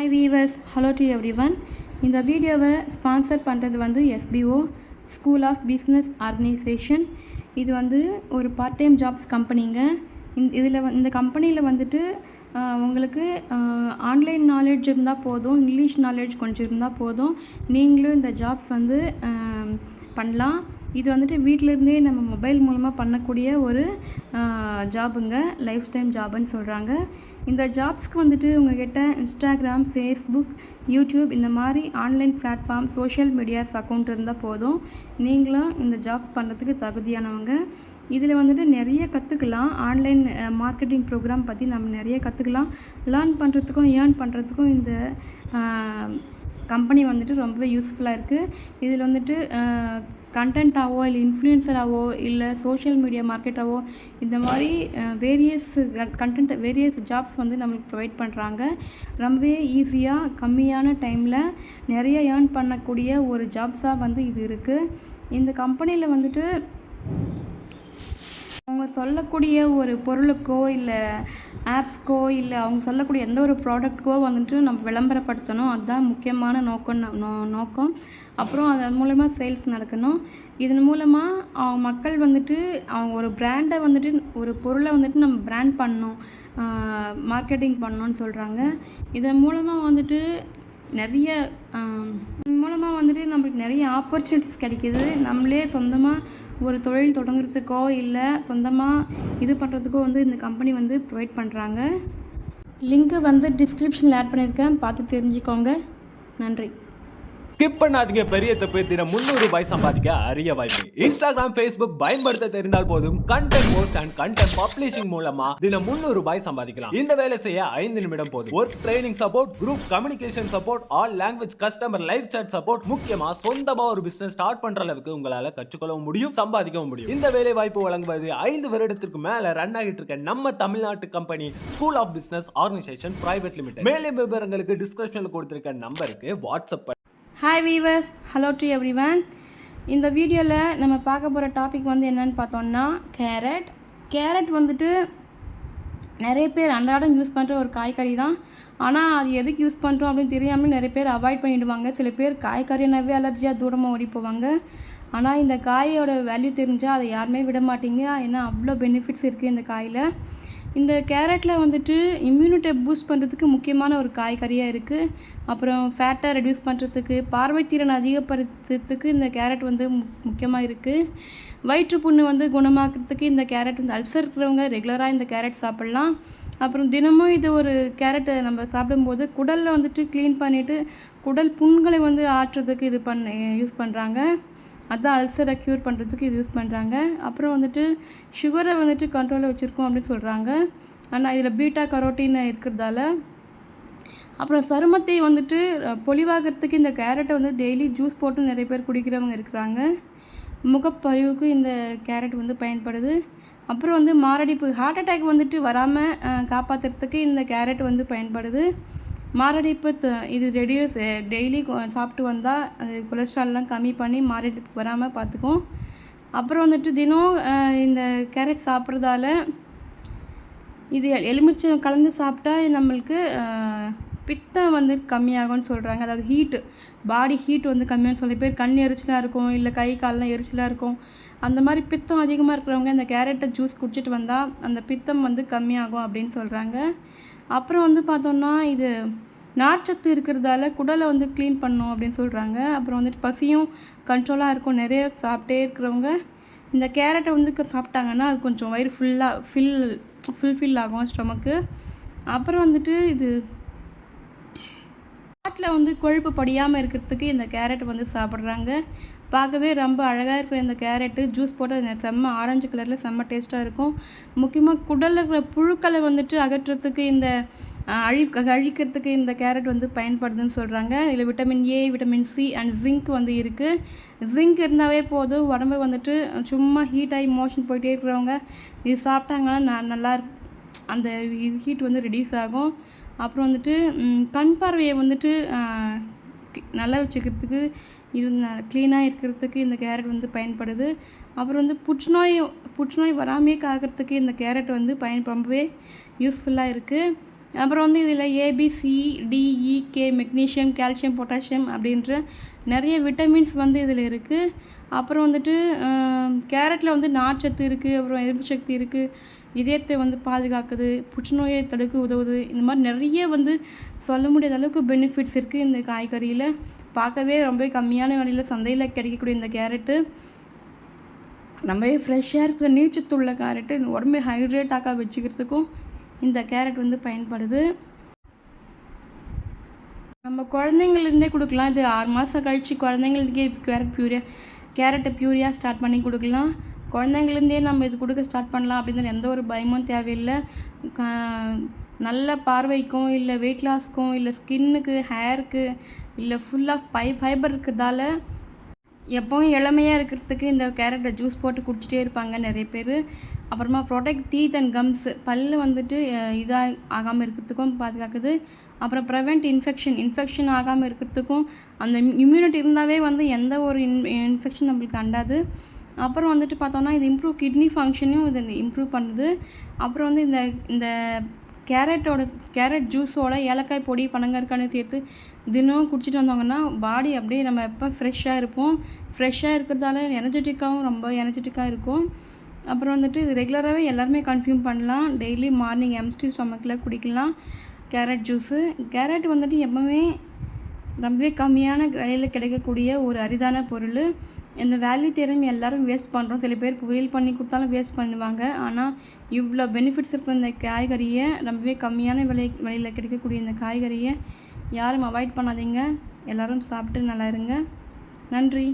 Hi viewers, hello to everyone. இந்த வீடியோவை sponsor பண்ணுறது வந்து SBO school of business organisation. இது வந்து ஒரு பார்ட் டைம் ஜாப்ஸ் கம்பெனிங்க. இந்த கம்பெனியில் வந்துட்டு உங்களுக்கு ஆன்லைன் நாலேஜ் இருந்தால் போதும், இங்கிலீஷ் நாலேஜ் கொஞ்சம் இருந்தால் போதும், நீங்களும் இந்த ஜாப்ஸ் வந்து பண்ணலாம். இது வந்துட்டு வீட்டிலேருந்தே நம்ம மொபைல் மூலமாக பண்ணக்கூடிய ஒரு ஜாபுங்க, லைஃப் டைம் ஜாபுன்னு சொல்கிறாங்க. இந்த ஜாப்ஸ்க்கு வந்துட்டு உங்கள்கிட்ட இன்ஸ்டாகிராம், ஃபேஸ்புக், யூடியூப் இந்த மாதிரி online platform, social medias account இருந்தால் போதும், நீங்களும் இந்த ஜாப் பண்ணுறதுக்கு தகுதியானவங்க. இதில் வந்துட்டு நிறைய கற்றுக்கலாம். ஆன்லைன் மார்க்கெட்டிங் ப்ரோக்ராம் பற்றி நம்ம நிறைய கற்றுக்கலாம். லேர்ன் பண்ணுறதுக்கும் ஏர்ன் பண்ணுறதுக்கும் இந்த கம்பெனி வந்துட்டு ரொம்பவே யூஸ்ஃபுல்லாக இருக்குது. இதில் வந்துட்டு கண்டென்ட்டாவோ இல்லை இன்ஃப்ளூயன்சராகவோ இல்லை சோஷியல் மீடியா மார்க்கெட்டாவோ இந்த மாதிரி வேரியஸ் ஜாப்ஸ் வந்து நம்மளுக்கு ப்ரொவைட் பண்ணுறாங்க. ரொம்பவே ஈஸியாக கம்மியான டைமில் நிறைய ஏர்ன் பண்ணக்கூடிய ஒரு ஜாப்ஸாக வந்து இது இருக்குது. இந்த கம்பெனியில் வந்துட்டு அவங்க சொல்லக்கூடிய ஒரு பொருளுக்கோ இல்லை ஆப்ஸ்க்கோ இல்லை அவங்க சொல்லக்கூடிய எந்த ஒரு ப்ராடக்ட்க்கோ வந்துட்டு நம்ம விளம்பரப்படுத்தணும். அதுதான் முக்கியமான நோக்கம். அப்புறம் அது மூலமா சேல்ஸ் நடக்கணும். இதன் மூலமாக மக்கள் வந்துட்டு அவங்க ஒரு பிராண்டை வந்துட்டு ஒரு பொருளை வந்துட்டு நம்ம பிராண்ட் பண்ணணும், மார்க்கெட்டிங் பண்ணணும்னு சொல்கிறாங்க. இதன் மூலமாக வந்துட்டு நம்மளுக்கு நிறைய ஆப்பர்ச்சுனிட்டிஸ் கிடைக்கிது. நம்மளே சொந்தமாக ஒரு தொழில் தொடங்குறதுக்கோ இல்லை சொந்தமாக இது பண்ணுறதுக்கோ வந்து இந்த கம்பெனி வந்து ப்ரொவைட் பண்ணுறாங்க. லிங்க்கு வந்து டிஸ்கிரிப்ஷனில் ஆட் பண்ணியிருக்கேன், பார்த்து தெரிஞ்சுக்கோங்க. நன்றி. ஸ்கிப் பண்ணாதீங்க. பெரிய தப்பு. தினம் 300 ரூபாய் சம்பாதிக்க அரிய வாய்ப்பு. இன்ஸ்டாகிராம், ஃபேஸ்புக் பயன்படுத்த தெரிந்தால் போதும், content post and content publishing மூலமா தினம் 300 ரூபாய் சம்பாதிக்கலாம். இந்த வேலை செய்ய 5 நிமிடம் போதும். Work training support, group communication support, all language customer live chat support, முக்கியமா சொந்தமா ஒரு பிசினஸ் ஸ்டார்ட் பண்ற அளவுக்கு உங்களால கற்றுக்கொள்ளவும் முடியும், சம்பாதிக்கவும் முடியும். இந்த வேலை வாய்ப்பு வழங்குவது 5 வருடத்திற்கு மேல ரன் ஆகிட்டு இருக்க நம்ம தமிழ்நாட்டு company school of business organisation private limited. மேலும் விவரங்களுக்கு டிஸ்கிரிப்ஷன்ல கொடுத்திருக்க நம்பருக்கு WhatsApp. Hi viewers, hello to everyone. இந்த வீடியோவில் நம்ம பார்க்க போகிற டாபிக் வந்து என்னென்னு பார்த்தோம்னா கேரட் வந்துட்டு நிறைய பேர் அன்றாடம் யூஸ் பண்ணுற ஒரு காய்கறி தான். ஆனால் அது எதுக்கு யூஸ் பண்ணுறோம் அப்படின்னு தெரியாமல் நிறைய பேர் அவாய்ட் பண்ணிவிடுவாங்க. சில பேர் காய்கறினாவே அலர்ஜியாக தூரமாக ஓடி போவாங்க. ஆனால் இந்த காயோட வேல்யூ தெரிஞ்சால் அதை யாருமே விட மாட்டீங்க. ஏன்னா அவ்வளோ பெனிஃபிட்ஸ் இருக்குது இந்த காயில். இந்த கேரட்டில் வந்துட்டு இம்யூனிட்டியை பூஸ்ட் பண்ணுறதுக்கு முக்கியமான ஒரு காய்கறியாக இருக்குது. அப்புறம் ஃபேட்டை ரெடியூஸ் பண்ணுறதுக்கு, பார்வைத்திறன் அதிகப்படுத்துறதுக்கு இந்த கேரட் வந்து முக்கியமாக இருக்குது. வயிற்றுப்புண்ணு வந்து குணமாக்குறதுக்கு இந்த கேரட் வந்து அல்சர் இருக்கிறவங்க ரெகுலராக இந்த கேரட் சாப்பிட்லாம். அப்புறம் தினமும் இது ஒரு கேரட்டை நம்ம சாப்பிடும்போது குடலில் வந்துட்டு க்ளீன் பண்ணிவிட்டு குடல் புண்களை வந்து ஆற்றுறதுக்கு யூஸ் பண்ணுறாங்க. அதுதான் அல்சரை க்யூர் பண்ணுறதுக்கு இது யூஸ் பண்ணுறாங்க. அப்புறம் வந்துட்டு சுகரை வந்துட்டு கண்ட்ரோலில் வச்சுருக்கோம் அப்படின்னு சொல்கிறாங்க. ஆனால் இதில் பீட்டா கரோட்டின் இருக்கிறதால. அப்புறம் சருமத்தை வந்துட்டு பொலிவாகிறதுக்கு இந்த கேரட்டை வந்து டெய்லி ஜூஸ் போட்டு நிறைய பேர் குடிக்கிறவங்க இருக்கிறாங்க. முகப்பழிவுக்கு இந்த கேரட் வந்து பயன்படுது. அப்புறம் வந்து மாரடைப்பு, ஹார்ட் அட்டாக் வந்துட்டு வராமல் காப்பாற்றுறதுக்கு இந்த கேரட் வந்து பயன்படுது. மாரடைப்பு இது ரெடியூஸ் டெய்லி சாப்பிட்டு வந்தால் அது கொலஸ்ட்ரால்லாம் கம்மி பண்ணி மாரடைப்பு வராமல் பார்த்துக்கும். அப்புறம் வந்துட்டு தினம் இந்த கேரட் சாப்பிட்றதால இது எலுமிச்சம் கலந்து சாப்பிட்டா நம்மளுக்கு பித்தம் வந்து கம்மியாகும்னு சொல்கிறாங்க. அதாவது பாடி ஹீட் வந்து கம்மியாகும். சில பேர் கண் எரிச்சலாக இருக்கும், இல்லை கை கால்லாம் எரிச்சலாக இருக்கும். அந்த மாதிரி பித்தம் அதிகமாக இருக்கிறவங்க இந்த கேரட்டை ஜூஸ் குடிச்சிட்டு வந்தால் அந்த பித்தம் வந்து கம்மியாகும் அப்படின்னு சொல்கிறாங்க. அப்புறம் வந்து பார்த்தோம்னா இது நார்ச்சத்து இருக்கிறதால குடலை வந்து க்ளீன் பண்ணும் அப்படின்னு சொல்கிறாங்க. அப்புறம் வந்துட்டு பசியும் கண்ட்ரோலாக இருக்கும். நிறைய சாப்பிட்டே இருக்கிறவங்க இந்த கேரட்டை வந்து சாப்பிட்டாங்கன்னா அது கொஞ்சம் வயிறு ஃபுல்ஃபில் ஆகும் ஸ்டொமக்கு. அப்புறம் வந்துட்டு இது ஹார்ட்டில் வந்து கொழுப்பு படியாமல் இருக்கிறதுக்கு இந்த கேரட் வந்து சாப்பிட்றாங்க. பார்க்கவே ரொம்ப அழகாக இருக்கிற இந்த கேரட்டு ஜூஸ் போட்டு செம்ம ஆரஞ்சு கலரில் செம்ம டேஸ்ட்டாக இருக்கும். முக்கியமாக குடலில் இருக்கிற புழுக்களை வந்துட்டு அகற்றுறதுக்கு இந்த அழிக்கிறதுக்கு இந்த கேரட் வந்து பயன்படுதுன்னு சொல்கிறாங்க. இதில் vitamin A, vitamin C and zinc வந்து இருக்குது. ஜிங்க் இருந்தாவே போதும், உடம்பு வந்துட்டு சும்மா ஹீட் ஆகி மோஷன் போயிட்டே இருக்கிறவங்க இது சாப்பிட்டாங்கன்னா நல்லா அந்த ஹீட் வந்து ரெடியூஸ் ஆகும். அப்புறம் வந்துட்டு கண் பார்வையை வந்துட்டு நல்லா வச்சுக்கிறதுக்கு க்ளீனாக இருக்கிறதுக்கு இந்த கேரட் வந்து பயன்படுது. அப்புறம் வந்து புற்றுநோய் வராமே காக்கிறதுக்கு இந்த கேரட் வந்து ரொம்பவே யூஸ்ஃபுல்லாக இருக்குது. அப்புறம் வந்து இதில் ABCDEK மெக்னீஷியம், கால்சியம், பொட்டாசியம் அப்படின்ற நிறைய விட்டமின்ஸ் வந்து இதில் இருக்குது. அப்புறம் வந்துட்டு கேரட்டில் வந்து நார்ச்சத்து இருக்குது, அப்புறம் எதிர்ப்பு சக்தி இருக்குது, இதயத்தை வந்து பாதுகாக்குது, புற்றுநோயை தடுக்க உதவுது. இந்த மாதிரி நிறைய வந்து சொல்ல முடியாத அளவுக்கு பெனிஃபிட்ஸ் இருக்குது இந்த காய்கறியில். பார்க்கவே ரொம்ப கம்மியான விலையில் சந்தையில் கிடைக்கக்கூடிய இந்த கேரட்டு ரொம்பவே ஃப்ரெஷ்ஷாக இருக்கிற நீர்ச்சத்து உள்ள கேரட்டு உடம்பை ஹைட்ரேட்டாக வச்சுக்கிறதுக்கும் இந்த கேரட் வந்து பயன்படுது. நம்ம குழந்தைங்கள்லேருந்தே கொடுக்கலாம். இது 6 மாதம் கழித்து குழந்தைங்களுக்கே கேரட்டை பியூரியாக ஸ்டார்ட் பண்ணி கொடுக்கலாம். குழந்தைங்கள்லேருந்தே நம்ம இது கொடுக்க ஸ்டார்ட் பண்ணலாம் அப்படின்னு எந்த ஒரு பயமும் தேவையில்லை. நல்ல பார்வைக்கும் இல்லை வெயிட் லாஸ்க்கும் இல்லை ஸ்கின்னுக்கு, ஹேருக்கு இல்லை ஃபுல்லாக ஃபைபர் இருக்கிறதால எப்போவும் இளமையாக இருக்கிறதுக்கு இந்த கேரட்டை ஜூஸ் போட்டு குடிச்சிட்டே இருப்பாங்க நிறைய பேர். அப்புறமா ப்ரொடெக்ட் டீத் அண்ட் கம்ஸ், பல்லு வந்துட்டு இதாக ஆகாமல் இருக்கிறதுக்கும் பாதுகாக்குது. அப்புறம் ப்ரிவெண்ட் இன்ஃபெக்ஷன் ஆகாமல் இருக்கிறதுக்கும், அந்த இம்யூனிட்டி இருந்தாவே வந்து எந்த ஒரு இன்ஃபெக்ஷன் நம்மளுக்கு அண்டாது. அப்புறம் வந்துட்டு பார்த்தோன்னா இது இம்ப்ரூவ் கிட்னி ஃபங்க்ஷனையும் இது இம்ப்ரூவ் பண்ணுது. அப்புறம் வந்து இந்த கேரட் ஜூஸோட ஏலக்காய் பொடி, பனங்கற்கண்டு சேர்த்து தினம் குடிச்சிட்டு வந்தாங்கன்னா பாடி அப்படியே நம்ம எப்போ ஃப்ரெஷ்ஷாக இருப்போம். ஃப்ரெஷ்ஷாக இருக்கிறதால ரொம்ப எனர்ஜெட்டிக்காக இருக்கும். அப்புறம் வந்துட்டு இது ரெகுலராகவே எல்லாருமே கன்சியூம் பண்ணலாம். டெய்லி மார்னிங் எம்டி ஸ்டொமக்கில் குடிக்கலாம் கேரட் ஜூஸு. கேரட் வந்துட்டு எப்போவுமே ரொம்பவே கம்மியான விலையில் கிடைக்கக்கூடிய ஒரு அரிதான பொருள். இந்த வேல்யூ தெரியும் எல்லோரும் வேஸ்ட் பண்ணுறோம். சில பேர் பொரியல் பண்ணி கொடுத்தாலும் வேஸ்ட் பண்ணுவாங்க. ஆனால் இவ்வளோ பெனிஃபிட்ஸ் இருக்கிற இந்த காய்கறியை, ரொம்பவே கம்மியான விலையில் கிடைக்கக்கூடிய இந்த காய்கறியை யாரும் அவாய்ட் பண்ணாதீங்க. எல்லோரும் சாப்பிட்டு நல்லா இருங்க. நன்றி.